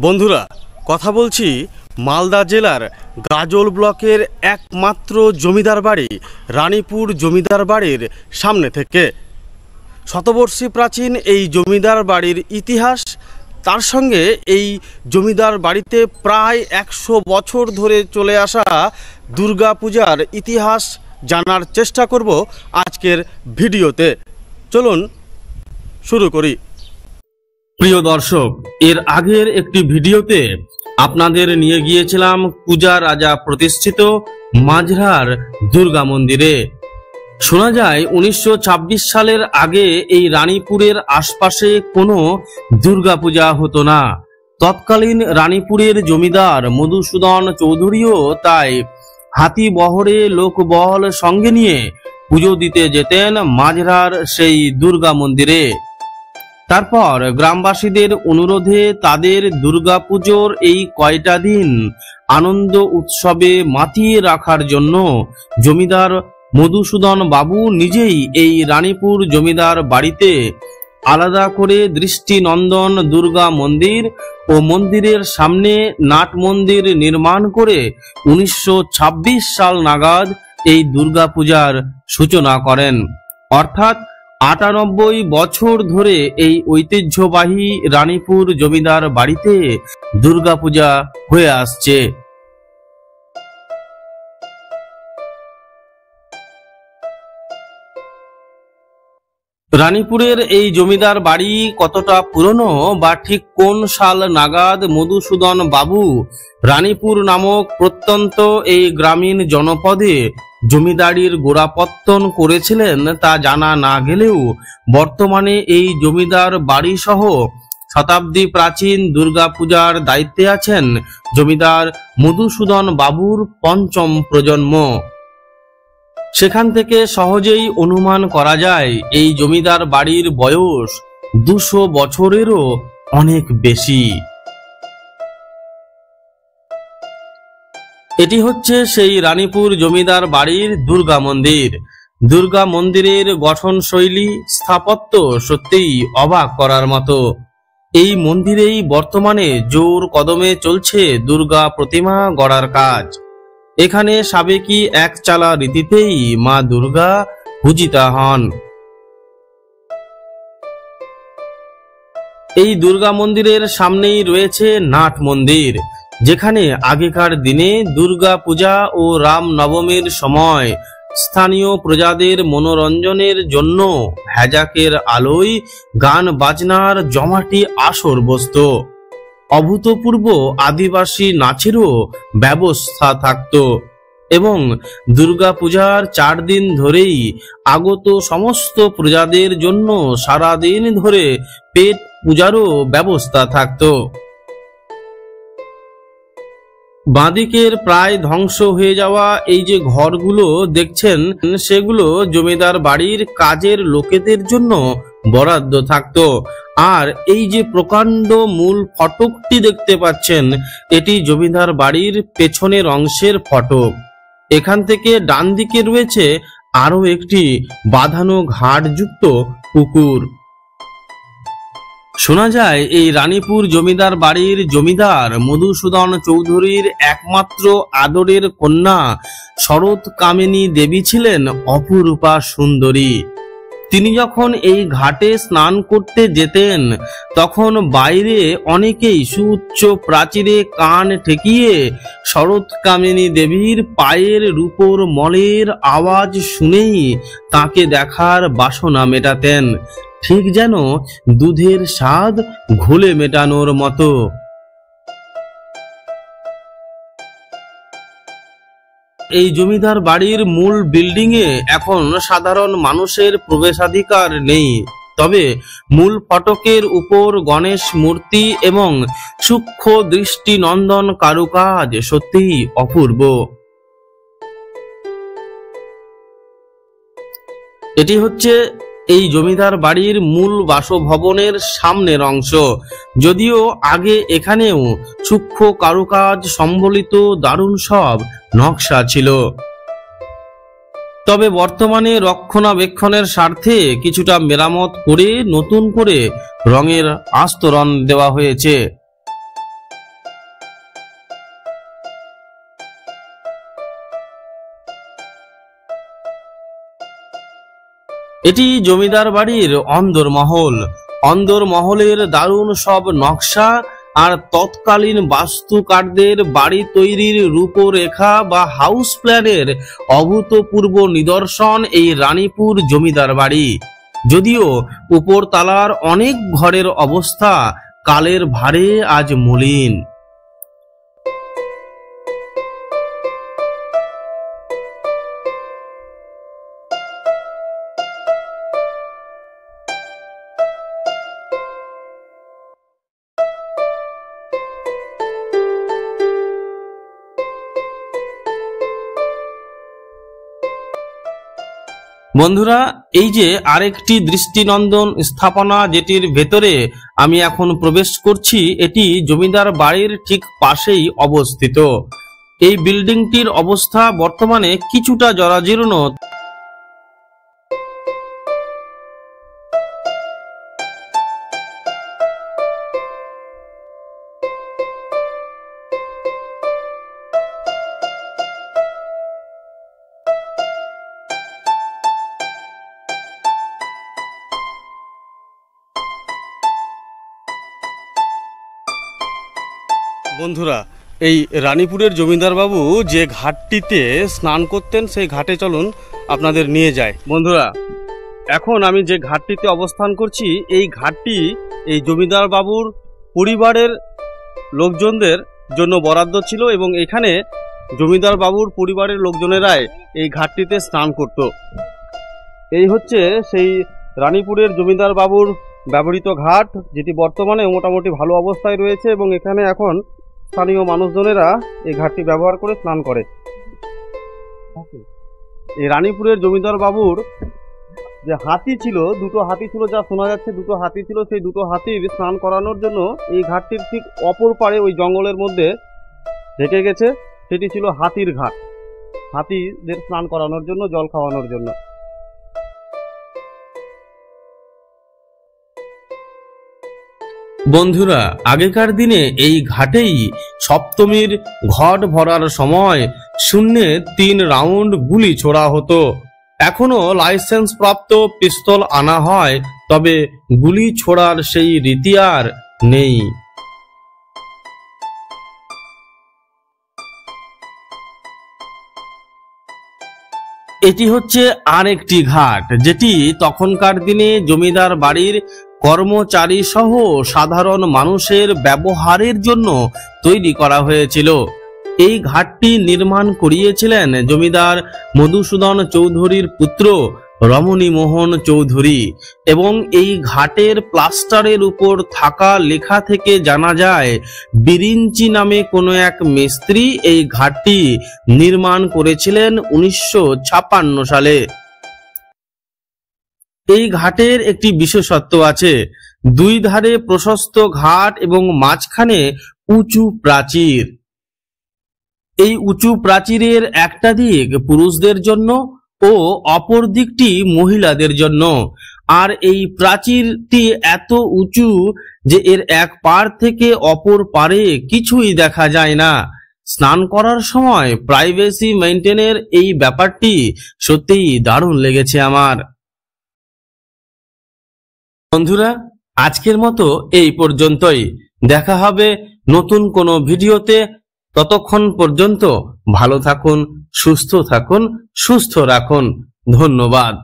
বন্ধুরা, কথা বলছি মালদা জেলার গাজল ব্লকের একমাত্র জমিদার বাড়ি রানীপুর জমিদার বাড়ির সামনে থেকে। শতবর্ষী প্রাচীন এই জমিদার বাড়ির ইতিহাস, তার সঙ্গে এই জমিদার বাড়িতে প্রায় 100 বছর ধরে চলে আসা দুর্গা পূজার ইতিহাস জানার চেষ্টা করব আজকের ভিডিওতে। চলুন শুরু করি। প্রিয় দর্শক, এর আগের একটি ভিডিওতে আপনাদের নিয়ে গিয়েছিলাম পূজা রাজা প্রতিষ্ঠিত মাঝরার দুর্গা মন্দিরে। শোনা যায় 1926 সালের আগে এই রানীপুরের আশপাশে কোনো দুর্গা পূজা হতো না। তৎকালীন রানীপুরের জমিদার মধুসূদন চৌধুরীও তাই হাতি বহরে লোকবহল সঙ্গে নিয়ে পুজো দিতে যেতেন মাঝরার সেই দুর্গা মন্দিরে। তারপর গ্রামবাসীদের অনুরোধে তাদের দুর্গাপুজোর এই কয়টা দিন আনন্দ উৎসবে মাতিয়ে রাখার জন্য জমিদার মধুসূদন বাবু নিজেই এই রানীপুর জমিদার বাড়িতে আলাদা করে দৃষ্টিনন্দন দুর্গা মন্দির ও মন্দিরের সামনে নাট মন্দির নির্মাণ করে 1926 সাল নাগাদ এই দুর্গাপূজার সূচনা করেন। অর্থাৎ 98 বছর ধরে এই ঐতিহ্যবাহী রানীপুর জমিদার বাড়িতে দুর্গাপূজা হয়ে আসছে। রানীপুরের এই জমিদার বাড়ি কতটা পুরনো বা ঠিক কোন সাল নাগাদ মধুসূদন বাবু রানীপুর নামক প্রত্যন্ত এই গ্রামীণ জনপদে জমিদারির গোড়াপত্তন করেছিলেন তা জানা না গেলেও বর্তমানে এই জমিদার বাড়ি সহ শতাব্দী প্রাচীন দুর্গাপূজার দায়িত্বে আছেন জমিদার মধুসূদন বাবুর পঞ্চম প্রজন্ম। সেখান থেকে সহজেই অনুমান করা যায় এই জমিদার বাড়ির বয়স 200 বছরেরও অনেক বেশি। এটি হচ্ছে সেই রানীপুর জমিদার বাড়ির দুর্গা মন্দির। দুর্গা মন্দিরের গঠনশৈলী, স্থাপত্য সত্যিই অবাক করার মতো। এই মন্দিরেই বর্তমানে জোর কদমে চলছে দুর্গা প্রতিমা গড়ার কাজ। এখানে সাবেকি একচালা রীতিতেই মা দুর্গা পূজিতা হন। এই দুর্গা মন্দিরের সামনেই রয়েছে নাট মন্দির, যেখানে আগেকার দিনে দুর্গা পূজা ও রাম নবমীর সময় স্থানীয় প্রজাদের মনোরঞ্জনের জন্য হ্যাজাকের আলোয় গান বাজনার জমাটি আসর বসত। অভূতপূর্ব আদিবাসী নাচেরও ব্যবস্থা থাকত এবং দুর্গা পূজার 4 দিন ধরেই আগত সমস্ত প্রজাদের জন্য সারাদিন ধরে পেট পূজারও ব্যবস্থা থাকত। বাঁদিকের প্রায় ধ্বংস হয়ে যাওয়া এই যে ঘরগুলো দেখছেন, সেগুলো জমিদার বাড়ির কাজের লোকেদের জন্য বরাদ্দ থাকত। আর এই যে প্রকাণ্ড মূল ফটকটি দেখতে পাচ্ছেন, এটি জমিদার বাড়ির পেছনের অংশের ফটক। এখান থেকে ডান দিকে রয়েছে আরো একটি বাঁধানো ঘাটযুক্ত পুকুর। শোনা যায় এই রানীপুর জমিদার বাড়ির জমিদার মধুসূদন চৌধুরীর একমাত্র আদরের কন্যা শরৎ কামিনী দেবী ছিলেন অপরূপা সুন্দরী। তিনি যখন এই ঘাটে স্নান করতে যেতেন, তখন বাইরে অনেকেই সুউচ্চ প্রাচীরে কান ঠেকিয়ে শরৎ কামিনী দেবীর পায়ের রূপোর মলের আওয়াজ শুনেই তাকে দেখার বাসনা মেটাতেন, ঠিক যেন দুধের স্বাদ ঘোলে মেটানোর মতো। এই জমিদার বাড়ির মূল বিল্ডিং এ এখন সাধারণ মানুষের প্রবেশাধিকার নেই, তবে মূল ফটকের উপর গণেশ মূর্তি এবং সূক্ষ্ম দৃষ্টিনন্দন কারুকাজ সত্যিই অপূর্ব। এটি হচ্ছে এই জমিদার বাড়ির মূল বাসভবনের সামনের অংশ। যদিও আগে এখানেও সূক্ষ্ম কারুকাজ সম্বলিত দারুণ সব নকশা ছিল, তবে বর্তমানে রক্ষণাবেক্ষণের স্বার্থে কিছুটা মেরামত করে নতুন করে রঙের আস্তরণ দেওয়া হয়েছে। এটি জমিদার বাড়ির অন্দরমহল। অন্দরমহলের দারুণ সব নকশা আর তৎকালীন বাস্তুকারদের বাড়ি তৈরির রূপরেখা বা হাউস প্ল্যানের অভূতপূর্ব নিদর্শন এই রানীপুর জমিদার বাড়ি। যদিও উপরতলার অনেক ঘরের অবস্থা কালের ভারে আজ মলিন। বন্ধুরা, এই যে আরেকটি দৃষ্টিনন্দন স্থাপনা যেটির ভেতরে আমি এখন প্রবেশ করছি, এটি জমিদার বাড়ির ঠিক পাশেই অবস্থিত। এই বিল্ডিংটির অবস্থা বর্তমানে কিছুটা জরাজীর্ণ। বন্ধুরা, এই রানীপুরের জমিদার বাবু যে ঘাটটিতে স্নান করতেন সেই ঘাটে চলুন আপনাদের নিয়ে যায়। বন্ধুরা, এখন আমি যে ঘাটটিতে অবস্থান করছি, এই ঘাটটি এই জমিদার বাবুর পরিবারের লোকজনদের জন্য বরাদ্দ ছিল এবং এখানে জমিদার বাবুর পরিবারের লোকজনেরাই এই ঘাটটিতে স্নান করত। এই হচ্ছে সেই রানীপুরের জমিদার বাবুর ব্যবহৃত ঘাট, যেটি বর্তমানে মোটামুটি ভালো অবস্থায় রয়েছে এবং এখানে এখন স্থানীয় মানুষজনেরা এই ঘাটটি ব্যবহার করে স্নান করে। এই রানীপুরের জমিদার বাবুর যে হাতি ছিল, দুটো হাতি ছিল, যা শোনা যাচ্ছে দুটো হাতি ছিল, সেই দুটো হাতির স্নান করানোর জন্য এই ঘাটটির ঠিক অপর পারে ওই জঙ্গলের মধ্যে ঢেকে গেছে, সেটি ছিল হাতির ঘাট, হাতিদের স্নান করানোর জন্য, জল খাওয়ানোর জন্য। বন্ধুরা, আগেকার দিনে এই ঘাটেই সপ্তমীর ঘট ভরার সময় শূন্যে 3 রাউন্ড গুলি ছোড়া হতো। এখনো লাইসেন্স প্রাপ্ত পিস্তল আনা হয়, তবে গুলি ছোড়ার সেই রীতি আর নেই। এটি হচ্ছে আরেকটি ঘাট, যেটি তখনকার দিনে জমিদার বাড়ির কর্মচারী সহ সাধারণ মানুষের ব্যবহারের জন্য তৈরি করা হয়েছিল। এই ঘাটটি নির্মাণ করিয়েছিলেন জমিদার মধুসূদন চৌধুরীর পুত্র রমণী মোহন চৌধুরী, এবং এই ঘাটের প্লাস্টারের উপর থাকা লেখা থেকে জানা যায় বিরিঞ্চি নামে কোনো এক মিস্ত্রি এই ঘাটটি নির্মাণ করেছিলেন 1956 সালে। এই ঘাটের একটি বিশেষত্ব আছে, 2 ধারে প্রশস্ত ঘাট এবং মাঝখানে উঁচু প্রাচীর। এই উঁচু প্রাচীরের একটা দিক পুরুষদের জন্য ও অপর দিকটি মহিলাদের জন্য, আর এই প্রাচীরটি এত উঁচু যে এর এক পার থেকে অপর পারে কিছুই দেখা যায় না। স্নান করার সময় প্রাইভেসি মেইনটেনের এই ব্যাপারটি সত্যিই দারুণ লেগেছে আমার। বন্ধুরা, আজকের মতো এই পর্যন্তই। দেখা হবে নতুন কোনো ভিডিওতে। ততক্ষণ পর্যন্ত ভালো থাকুন, সুস্থ থাকুন, সুস্থ রাখুন। ধন্যবাদ।